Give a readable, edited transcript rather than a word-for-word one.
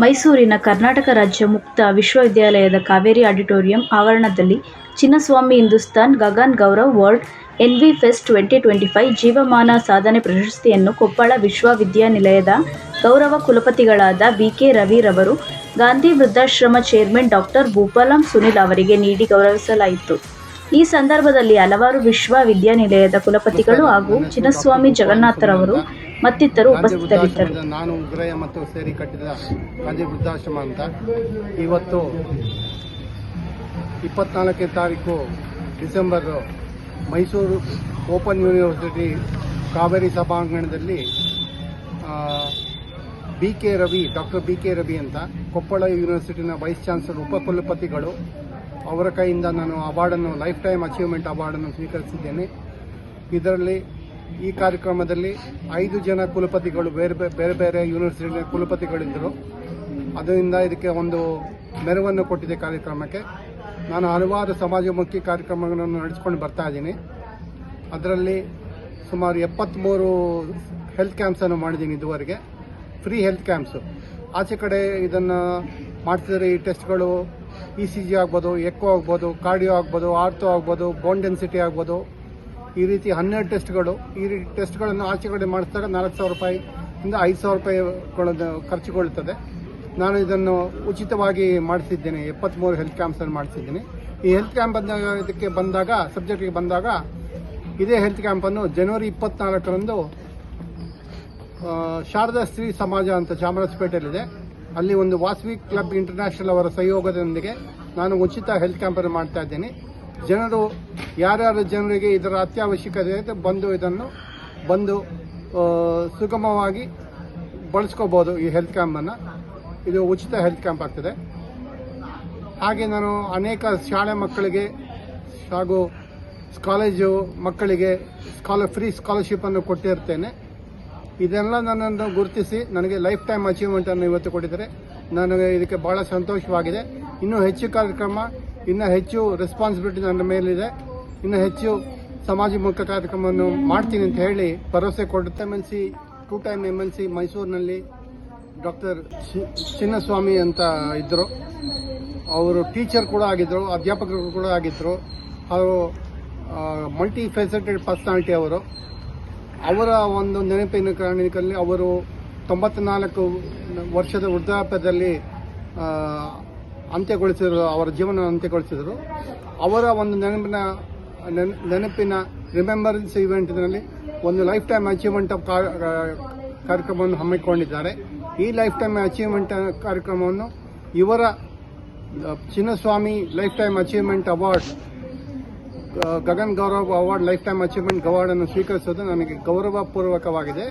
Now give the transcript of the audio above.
ಮೈಸೂರಿನ ಕರ್ನಾಟಕ ರಾಜ್ಯ ಮುಕ್ತ ವಿಶ್ವವಿದ್ಯಾಲಯದ ಕಾವೇರಿ ಆಡಿಟೋರಿಯಂ ಆವರಣದಲ್ಲಿ ಚಿನ್ನಸ್ವಾಮಿ ಹಿಂದೂಸ್ತಾನ್ ಗಗನ್ ಗೌರವ್ ವರ್ಲ್ಡ್ ಎನ್ವಿ ಫೆಸ್ಟ್ 2025 ಜೀವಮಾನ ಸಾಧನೆ ಪ್ರಶಸ್ತಿಯನ್ನು ಕೊಪ್ಪಳ ವಿಶ್ವವಿದ್ಯಾನಿಲಯದ ಗೌರವ ಕುಲಪತಿಗಳಾದ ಬಿಕೆ ರವಿ ರವರು ಗಾಂಧಿ ವೃದ್ಧಾಶ್ರಮ ಚೇರ್ಮನ್ ಡಾಕ್ಟರ್ ಭೂಪಾಲಂ ಸುನಿಲ್ ಅವರಿಗೆ ನೀಡಿ ಗೌರವಿಸಲಾಯಿತು. ಈ ಸಂದರ್ಭದಲ್ಲಿ ಹಲವಾರು ವಿಶ್ವವಿದ್ಯಾನಿಲಯದ ಕುಲಪತಿಗಳು ಹಾಗೂ ಚಿನ್ನಸ್ವಾಮಿ ಜಗನ್ನಾಥರವರು ಮತ್ತಿತರರು ಉಪಸ್ಥಿತರಿದ್ದರು. ನಾನು ಉಗ್ರಯ ಮತ್ತು ಸೇರಿ ಕಟ್ಟಿದ ಗಾಂಧಿ ವೃದ್ಧಾಶ್ರಮ ಅಂತ ಇವತ್ತು 24ನೇ ತಾರೀಕು December Mysuru open university Kaveri ಸಭಾಂಗಣದಲ್ಲಿ ಡಾಕ್ಟರ್ ಬಿ ಕೆ ರವಿ ಅಂತ ಕೊಪ್ಪಳ ಯೂನಿವರ್ಸಿಟಿನ ವೈಸ್ ಚಾನ್ಸಲರ್ ಉಪಕುಲಪತಿಗಳು ಅವರ ಕೈಯಿಂದ ನಾನು ಅವಾರ್ಡನ್ನು ಲೈಫ್ ಟೈಮ್ ಅಚೀವ್ಮೆಂಟ್ ಅವಾರ್ಡನ್ನು ಸ್ವೀಕರಿಸಿದ್ದೇನೆ. ಇದರಲ್ಲಿ ಈ ಕಾರ್ಯಕ್ರಮದಲ್ಲಿ 5 ಜನ ಕುಲಪತಿಗಳು ಬೇರೆ ಬೇರೆ ಯೂನಿವರ್ಸಿಟಿಯ ಕುಲಪತಿಗಳಿದ್ದರು. ಅದರಿಂದ ಇದಕ್ಕೆ ಒಂದು ಮೆರುಗನ್ನು ಕೊಟ್ಟಿದೆ ಕಾರ್ಯಕ್ರಮಕ್ಕೆ. ನಾನು ಹಲವಾರು ಸಮಾಜಮುಖಿ ಕಾರ್ಯಕ್ರಮಗಳನ್ನು ನಡೆಸಿಕೊಂಡು ಬರ್ತಾ ಇದ್ದೀನಿ. ಅದರಲ್ಲಿ ಸುಮಾರು 73 ಹೆಲ್ತ್ ಕ್ಯಾಂಪ್ಸನ್ನು ಮಾಡಿದ್ದೀನಿ ಇದುವರೆಗೆ, ಫ್ರೀ ಹೆಲ್ತ್ ಕ್ಯಾಂಪ್ಸು. ಆಚೆ ಕಡೆ ಇದನ್ನು ಮಾಡ್ತಿದ್ರೆ ಈ ಟೆಸ್ಟ್ಗಳು ECG ಆಗ್ಬೋದು, ಎಕೋ ಆಗ್ಬೋದು, ಕಾರ್ಡಿಯೋ ಆಗ್ಬೋದು, ಆರ್ಥೋ ಆಗ್ಬೋದು, ಬೋನ್ ಡೆನ್ಸಿಟಿ ಆಗ್ಬೋದು, ಈ ರೀತಿ 12 ಟೆಸ್ಟ್ಗಳು. ಈ ಟೆಸ್ಟ್ಗಳನ್ನು ಆಚೆ ಕಡೆ ಮಾಡಿಸಿದಾಗ 4,000 ರೂಪಾಯಿಂದ 5,000 ರೂಪಾಯಿಗಳನ್ನು ಖರ್ಚುಗೊಳ್ಳುತ್ತದೆ. ನಾನು ಇದನ್ನು ಉಚಿತವಾಗಿ ಮಾಡಿಸಿದ್ದೇನೆ. 73 ಹೆಲ್ತ್ ಕ್ಯಾಂಪ್ಸನ್ನು ಮಾಡಿಸಿದ್ದೀನಿ. ಈ ಹೆಲ್ತ್ ಕ್ಯಾಂಪ್ ಸಬ್ಜೆಕ್ಟಿಗೆ ಬಂದಾಗ ಇದೇ ಹೆಲ್ತ್ ಕ್ಯಾಂಪನ್ನು ಜನವರಿ 24ರಂದು ಶಾರದಾ ಸ್ತ್ರೀ ಸಮಾಜ ಅಂತ ಚಾಮರಾಜಪೇಟೆಯಲ್ಲಿದೆ. ಅಲ್ಲಿ ಒಂದು ವಾಸವಿ ಕ್ಲಬ್ ಇಂಟರ್ನ್ಯಾಷನಲ್ ಅವರ ಸಹಯೋಗದೊಂದಿಗೆ ನಾನು ಉಚಿತ ಹೆಲ್ತ್ ಕ್ಯಾಂಪನ್ನು ಮಾಡ್ತಾ ಇದ್ದೀನಿ. ಯಾರ್ಯಾರು ಜನರಿಗೆ ಇದರ ಅತ್ಯವಶ್ಯಕತೆ ಇದೆ ಬಂದು ಸುಗಮವಾಗಿ ಬಳಸ್ಕೋಬಹುದು. ಈ ಹೆಲ್ತ್ ಕ್ಯಾಂಪನ್ನು, ಇದು ಉಚಿತ ಹೆಲ್ತ್ ಕ್ಯಾಂಪ್ ಆಗ್ತದೆ. ಹಾಗೆ ನಾನು ಅನೇಕ ಶಾಲೆ ಮಕ್ಕಳಿಗೆ ಹಾಗೂ ಕಾಲೇಜು ಮಕ್ಕಳಿಗೆ ಫ್ರೀ ಸ್ಕಾಲರ್ಶಿಪ್ ಅನ್ನು ಕೊಟ್ಟಿರ್ತೇನೆ. ಇದೆಲ್ಲ ನನ್ನನ್ನು ಗುರುತಿಸಿ ನನಗೆ ಲೈಫ್ ಟೈಮ್ ಅಚೀವ್ಮೆಂಟನ್ನು ಇವತ್ತು ಕೊಟ್ಟಿದ್ದಾರೆ. ನನಗೆ ಇದಕ್ಕೆ ಬಹಳ ಸಂತೋಷವಾಗಿದೆ. ಇನ್ನೂ ಹೆಚ್ಚು ಕಾರ್ಯಕ್ರಮ, ಇನ್ನೂ ಹೆಚ್ಚು ರೆಸ್ಪಾನ್ಸಿಬಿಲಿಟಿ ನನ್ನ ಮೇಲಿದೆ. ಇನ್ನೂ ಹೆಚ್ಚು ಸಮಾಜಮುಖ ಕಾರ್ಯಕ್ರಮವನ್ನು ಮಾಡ್ತೀನಿ ಅಂತ ಹೇಳಿ ಭರವಸೆ ಕೊಡುತ್ತೆ. ಟೂ ಟೈಮ್ MNC ಮೈಸೂರಿನಲ್ಲಿ ಡಾಕ್ಟರ್ ಚಿನ್ನಸ್ವಾಮಿ ಅಂತ ಇದ್ದರು. ಅವರು ಟೀಚರ್ ಕೂಡ ಆಗಿದ್ದರು, ಅಧ್ಯಾಪಕರು ಕೂಡ ಆಗಿದ್ದರು. ಅವರು ಮಲ್ಟಿ ಫೆಸಿಲಿಟೆಡ್ ಪರ್ಸನಾಲಿಟಿ. ಅವರ ಒಂದು ನೆನಪಿನ ಕಾರಣದಲ್ಲಿ ಅವರು 94 ವರ್ಷದ ವೃದ್ಧಾಪ್ಯದಲ್ಲಿ ಅವರ ಜೀವನ ಅಂತ್ಯಗೊಳಿಸಿದರು. ಅವರ ಒಂದು ನೆನಪಿನ ರಿಮೆಂಬರೆನ್ಸ್ ಇವೆಂಟ್ನಲ್ಲಿ ಒಂದು ಲೈಫ್ ಟೈಮ್ ಅಚೀವ್ಮೆಂಟ್ ಕಾರ್ಯಕ್ರಮವನ್ನು ಹಮ್ಮಿಕೊಂಡಿದ್ದಾರೆ. ಈ ಲೈಫ್ ಟೈಮ್ ಅಚೀವ್ಮೆಂಟ್ ಕಾರ್ಯಕ್ರಮವನ್ನು ಇವರ Chinnaswamy life time achievement award, Gagan Gaurav award, life time achievement award ಅನ್ನು ಸ್ವೀಕರಿಸುವುದು ನನಗೆ ಗೌರವಪೂರ್ವಕವಾಗಿದೆ.